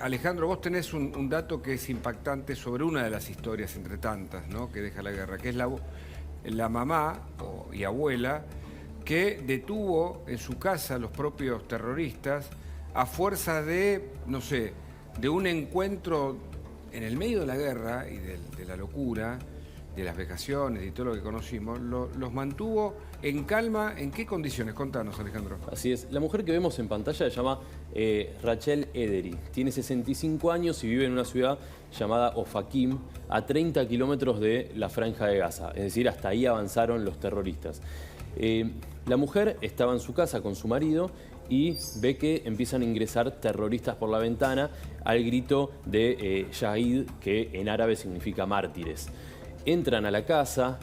Alejandro, vos tenés un dato que es impactante sobre una de las historias, entre tantas, ¿no?, que deja la guerra, que es la mamá y abuela que detuvo en su casa a los propios terroristas a fuerza de, no sé, de un encuentro en el medio de la guerra y de la locura, de las vejaciones y todo lo que conocimos, los mantuvo en calma. ¿En qué condiciones? Contanos, Alejandro. Así es. La mujer que vemos en pantalla se llama Rachel Ederi. Tiene 65 años y vive en una ciudad llamada Ofakim, a 30 kilómetros de la Franja de Gaza. Es decir, hasta ahí avanzaron los terroristas. La mujer estaba en su casa con su marido y ve que empiezan a ingresar terroristas por la ventana al grito de Shahid, que en árabe significa mártires. Entran a la casa,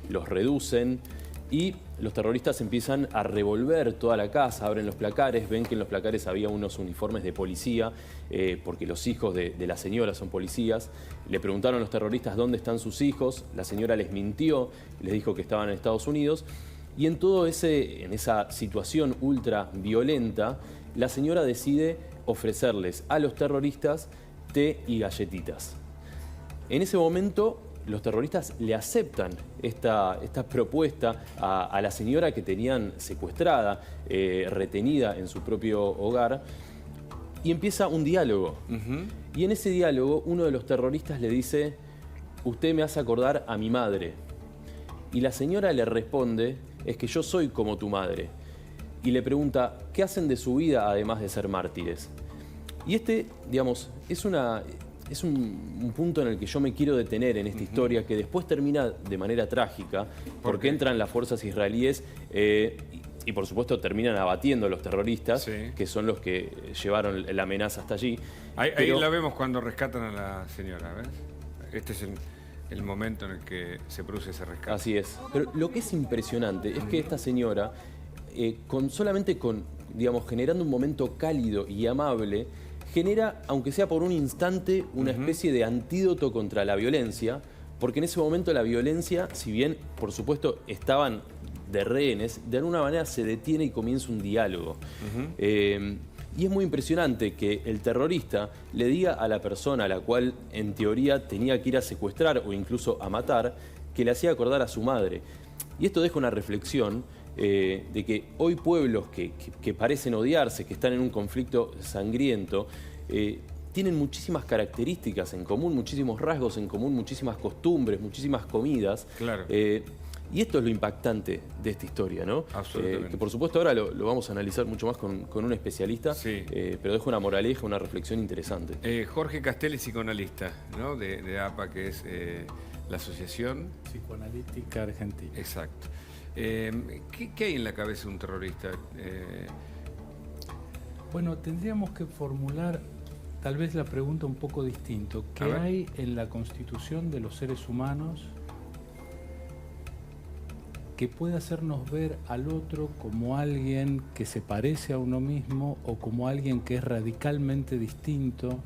los reducen y los terroristas empiezan a revolver toda la casa, abren los placares, ven que en los placares había unos uniformes de policía, porque los hijos de la señora son policías. Le preguntaron a los terroristas dónde están sus hijos, la señora les mintió, les dijo que estaban en Estados Unidos. Y en esa situación ultra violenta, la señora decide ofrecerles a los terroristas té y galletitas. En ese momento, los terroristas le aceptan esta propuesta a la señora que tenían secuestrada, retenida en su propio hogar, y empieza un diálogo. Y en ese diálogo, uno de los terroristas le dice: "Usted me hace acordar a mi madre". Y la señora le responde: "Es que yo soy como tu madre". Y le pregunta: "¿Qué hacen de su vida además de ser mártires?". Y digamos, es un punto en el que yo me quiero detener en esta historia, que después termina de manera trágica, porque entran las fuerzas israelíes y por supuesto terminan abatiendo a los terroristas, que son los que llevaron la amenaza hasta allí. Ahí la vemos cuando rescatan a la señora, ¿ves? Este es el momento en el que se produce ese rescate. Así es. Pero lo que es impresionante es que esta señora, solamente digamos, generando un momento cálido y amable, genera, aunque sea por un instante, una especie de antídoto contra la violencia, porque en ese momento la violencia, si bien, por supuesto, estaban de rehenes, de alguna manera se detiene y comienza un diálogo. Y es muy impresionante que el terrorista le diga a la persona a la cual, en teoría, tenía que ir a secuestrar o incluso a matar, que le hacía acordar a su madre. Y esto deja una reflexión de que hoy pueblos que parecen odiarse, que están en un conflicto sangriento, tienen muchísimas características en común, muchísimos rasgos en común, muchísimas costumbres, muchísimas comidas. Claro. Y esto es lo impactante de esta historia, ¿no? Absolutamente. Que por supuesto ahora lo vamos a analizar mucho más con un especialista, pero deja una moraleja, una reflexión interesante. Jorge Castelli, psicoanalista, ¿no?, de APA, que es la Asociación Psicoanalítica Argentina. Exacto. ¿Qué hay en la cabeza de un terrorista? Bueno, tendríamos que formular tal vez la pregunta un poco distinto. ¿Qué hay en la constitución de los seres humanos que puede hacernos ver al otro como alguien que se parece a uno mismo o como alguien que es radicalmente distinto,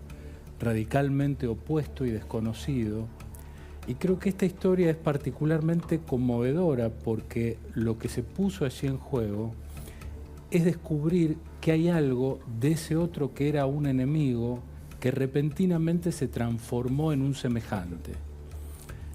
radicalmente opuesto y desconocido? Y creo que esta historia es particularmente conmovedora porque lo que se puso allí en juego es descubrir que hay algo de ese otro que era un enemigo que repentinamente se transformó en un semejante.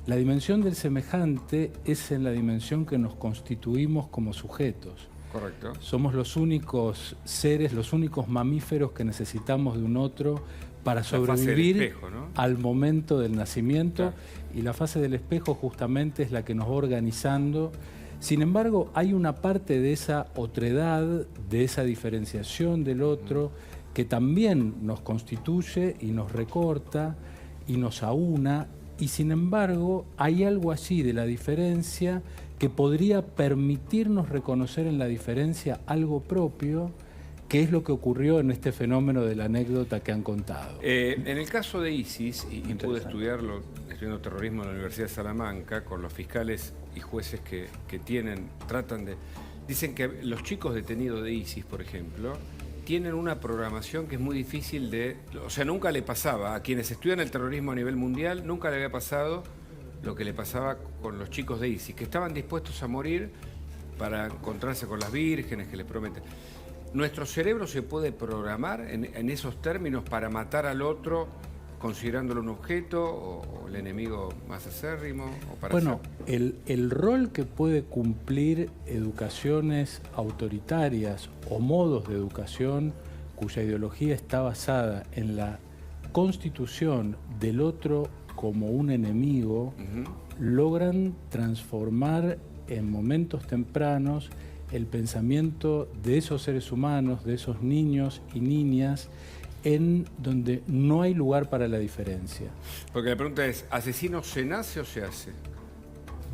La dimensión del semejante es en la dimensión que nos constituimos como sujetos. Correcto. Somos los únicos seres, los únicos mamíferos que necesitamos de un otro para sobrevivir espejo, ¿no?, al momento del nacimiento. Claro. Y la fase del espejo justamente es la que nos va organizando. Sin embargo, hay una parte de esa otredad, de esa diferenciación del otro, que también nos constituye y nos recorta y nos aúna. Y sin embargo, hay algo allí de la diferencia que podría permitirnos reconocer en la diferencia algo propio, que es lo que ocurrió en este fenómeno de la anécdota que han contado. En el caso de ISIS, y pude estudiarlo, estudiando terrorismo en la Universidad de Salamanca, con los fiscales y jueces que dicen que los chicos detenidos de ISIS, por ejemplo, tienen una programación que es muy difícil o sea, nunca le pasaba a quienes estudian el terrorismo a nivel mundial, nunca le había pasado lo que le pasaba con los chicos de ISIS, que estaban dispuestos a morir para encontrarse con las vírgenes que les prometen. ¿Nuestro cerebro se puede programar en esos términos para matar al otro considerándolo un objeto o el enemigo más acérrimo? O para bueno, el rol que puede cumplir educaciones autoritarias o modos de educación cuya ideología está basada en la constitución del otro como un enemigo, logran transformar en momentos tempranos el pensamiento de esos seres humanos, de esos niños y niñas, en donde no hay lugar para la diferencia. Porque la pregunta es, ¿asesino se nace o se hace?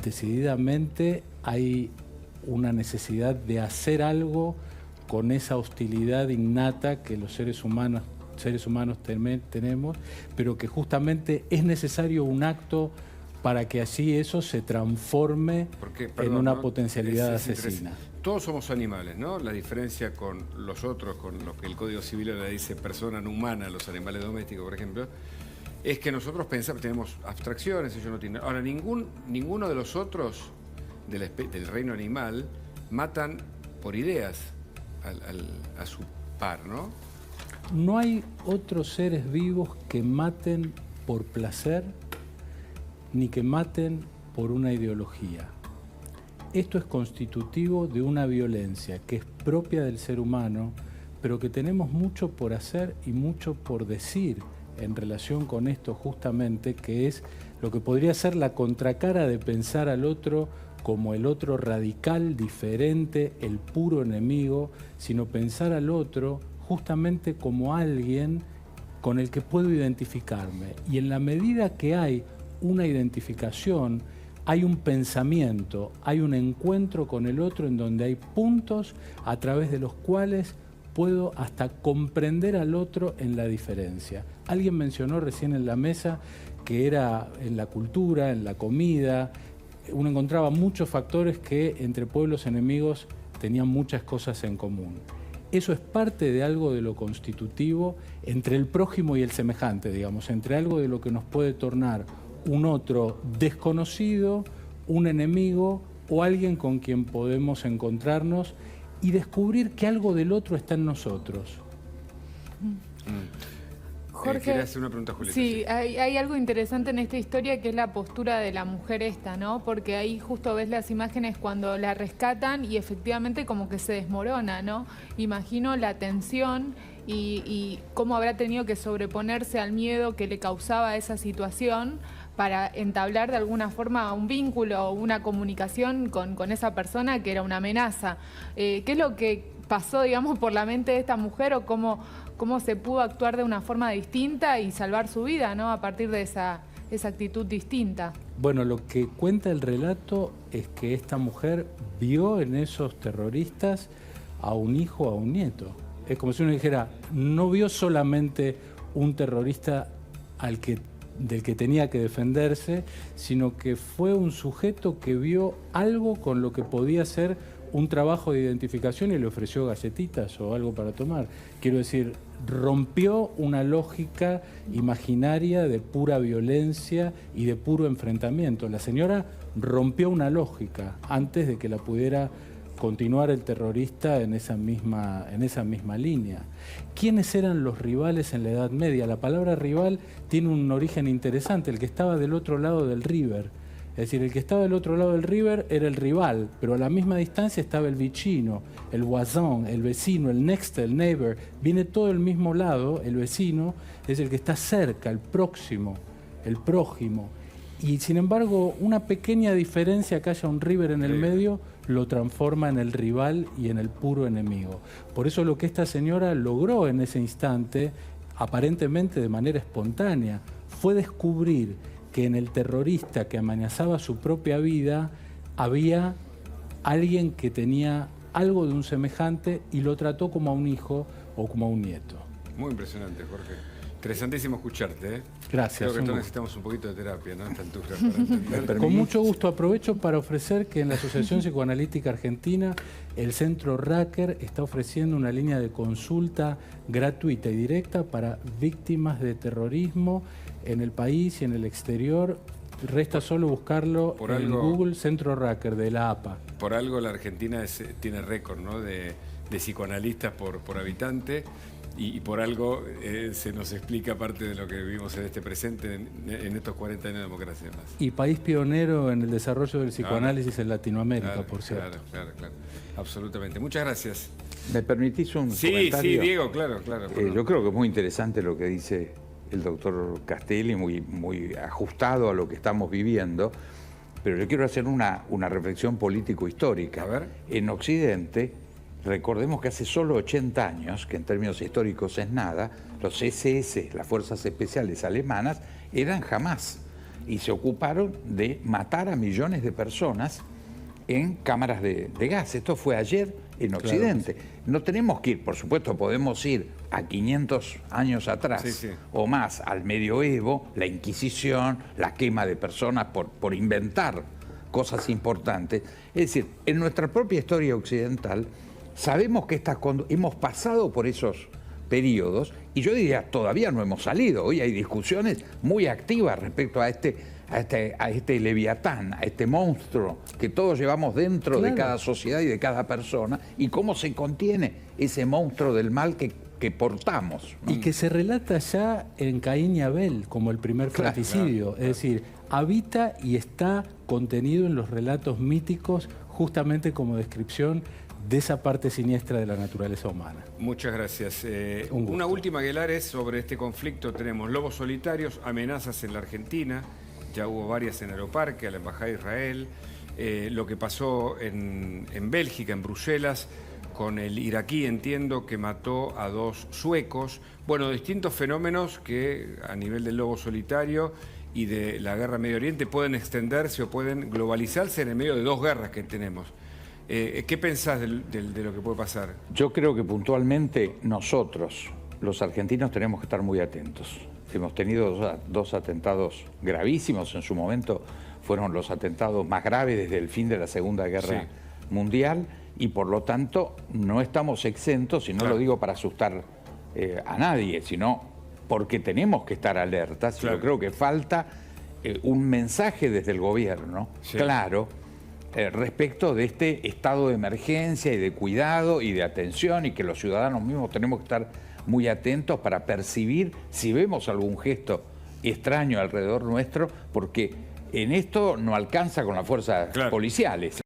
Decididamente hay una necesidad de hacer algo con esa hostilidad innata que los seres humanos tenemos, pero que justamente es necesario un acto para que así eso se transforme en una potencialidad asesina. Todos somos animales, ¿no? La diferencia con los otros, con lo que el Código Civil le dice persona no humana, los animales domésticos, por ejemplo, es que nosotros pensamos, tenemos abstracciones, ellos no tienen. Ahora, ninguno de los otros del reino animal matan por ideas a su par, ¿no? No hay otros seres vivos que maten por placer ni que maten por una ideología. Esto es constitutivo de una violencia que es propia del ser humano, pero que tenemos mucho por hacer y mucho por decir en relación con esto justamente, que es lo que podría ser la contracara de pensar al otro como el otro radical, diferente, el puro enemigo, sino pensar al otro justamente como alguien con el que puedo identificarme. Y en la medida que hay una identificación, hay un pensamiento, hay un encuentro con el otro en donde hay puntos a través de los cuales puedo hasta comprender al otro en la diferencia. Alguien mencionó recién en la mesa que era en la cultura, en la comida, uno encontraba muchos factores que entre pueblos enemigos tenían muchas cosas en común. Eso es parte de algo de lo constitutivo entre el prójimo y el semejante, digamos, entre algo de lo que nos puede tornar un otro desconocido, un enemigo o alguien con quien podemos encontrarnos y descubrir que algo del otro está en nosotros. Jorge, quería hacer una pregunta, Julieta. Sí, hay algo interesante en esta historia que es la postura de la mujer esta, ¿no? Porque ahí justo ves las imágenes cuando la rescatan y efectivamente como que se desmorona, ¿no? Imagino la tensión y cómo habrá tenido que sobreponerse al miedo que le causaba esa situación para entablar de alguna forma un vínculo o una comunicación con esa persona que era una amenaza. ¿Qué es lo que pasó, digamos, por la mente de esta mujer o cómo se pudo actuar de una forma distinta y salvar su vida, ¿no? A partir de esa actitud distinta. Bueno, lo que cuenta el relato es que esta mujer vio en esos terroristas a un hijo, a un nieto. Es como si uno dijera, no vio solamente un terrorista del que tenía que defenderse, sino que fue un sujeto que vio algo con lo que podía ser un trabajo de identificación y le ofreció galletitas o algo para tomar. Quiero decir, rompió una lógica imaginaria de pura violencia y de puro enfrentamiento. La señora rompió una lógica antes de que la pudiera continuar el terrorista en esa misma línea. ¿Quiénes eran los rivales en la Edad Media? La palabra rival tiene un origen interesante, el que estaba del otro lado del River. Es decir, el que estaba del otro lado del River era el rival, pero a la misma distancia estaba el vicino, el voisin, el vecino, el next, el neighbor. Viene todo del mismo lado, el vecino es el que está cerca, el próximo, el prójimo. Y sin embargo, una pequeña diferencia que haya un River en el medio lo transforma en el rival y en el puro enemigo. Por eso lo que esta señora logró en ese instante, aparentemente de manera espontánea, fue descubrir que en el terrorista que amenazaba su propia vida había alguien que tenía algo de un semejante y lo trató como a un hijo o como a un nieto. Muy impresionante, Jorge. Interesantísimo escucharte, ¿eh? Gracias. Creo que todos necesitamos un poquito de terapia, ¿no? A esta altura para entender. Con mucho gusto aprovecho para ofrecer que en la Asociación Psicoanalítica Argentina el Centro Racker está ofreciendo una línea de consulta gratuita y directa para víctimas de terrorismo en el país y en el exterior. Resta solo buscarlo en Google, Centro Racker de la APA. Por algo la Argentina tiene récord, ¿no? de de psicoanalistas por habitante. Y por algo se nos explica parte de lo que vivimos en este presente, en estos 40 años de democracia más. Y país pionero en el desarrollo del psicoanálisis en Latinoamérica, por cierto. Claro. Absolutamente. Muchas gracias. ¿Me permitís un comentario? Sí, Diego, claro. Yo creo que es muy interesante lo que dice el doctor Castelli, muy ajustado a lo que estamos viviendo, pero yo quiero hacer una reflexión político-histórica. A ver. En Occidente, recordemos que hace solo 80 años, que en términos históricos es nada, los SS, las Fuerzas Especiales Alemanas, eran Hamas y se ocuparon de matar a millones de personas en cámaras de gas. Esto fue ayer en Occidente. Claro. No tenemos que ir, por supuesto, podemos ir a 500 años atrás o más, al medioevo, la Inquisición, la quema de personas por inventar cosas importantes. Es decir, en nuestra propia historia occidental, sabemos que hemos pasado por esos periodos y yo diría, todavía no hemos salido. Hoy hay discusiones muy activas respecto a este leviatán, a este monstruo que todos llevamos dentro de cada sociedad y de cada persona, y cómo se contiene ese monstruo del mal que portamos. Y que se relata ya en Caín y Abel como el primer fratricidio. Es decir, habita y está contenido en los relatos míticos justamente como descripción de esa parte siniestra de la naturaleza humana. Muchas gracias. Una última, Aguilar, sobre este conflicto. Tenemos lobos solitarios, amenazas en la Argentina, ya hubo varias en Aeroparque, a la Embajada de Israel, lo que pasó en Bélgica, en Bruselas, con el iraquí, entiendo, que mató a 2 suecos. Bueno, distintos fenómenos que a nivel del lobo solitario y de la guerra en Medio Oriente pueden extenderse o pueden globalizarse en el medio de 2 guerras que tenemos. ¿Qué pensás de lo que puede pasar? Yo creo que puntualmente nosotros, los argentinos, tenemos que estar muy atentos. Hemos tenido 2 atentados gravísimos. En su momento fueron los atentados más graves desde el fin de la Segunda Guerra Mundial y por lo tanto no estamos exentos, y no lo digo para asustar a nadie, sino porque tenemos que estar alertas. Yo creo que falta un mensaje desde el gobierno claro respecto de este estado de emergencia y de cuidado y de atención, y que los ciudadanos mismos tenemos que estar muy atentos para percibir si vemos algún gesto extraño alrededor nuestro, porque en esto no alcanza con las fuerzas policiales.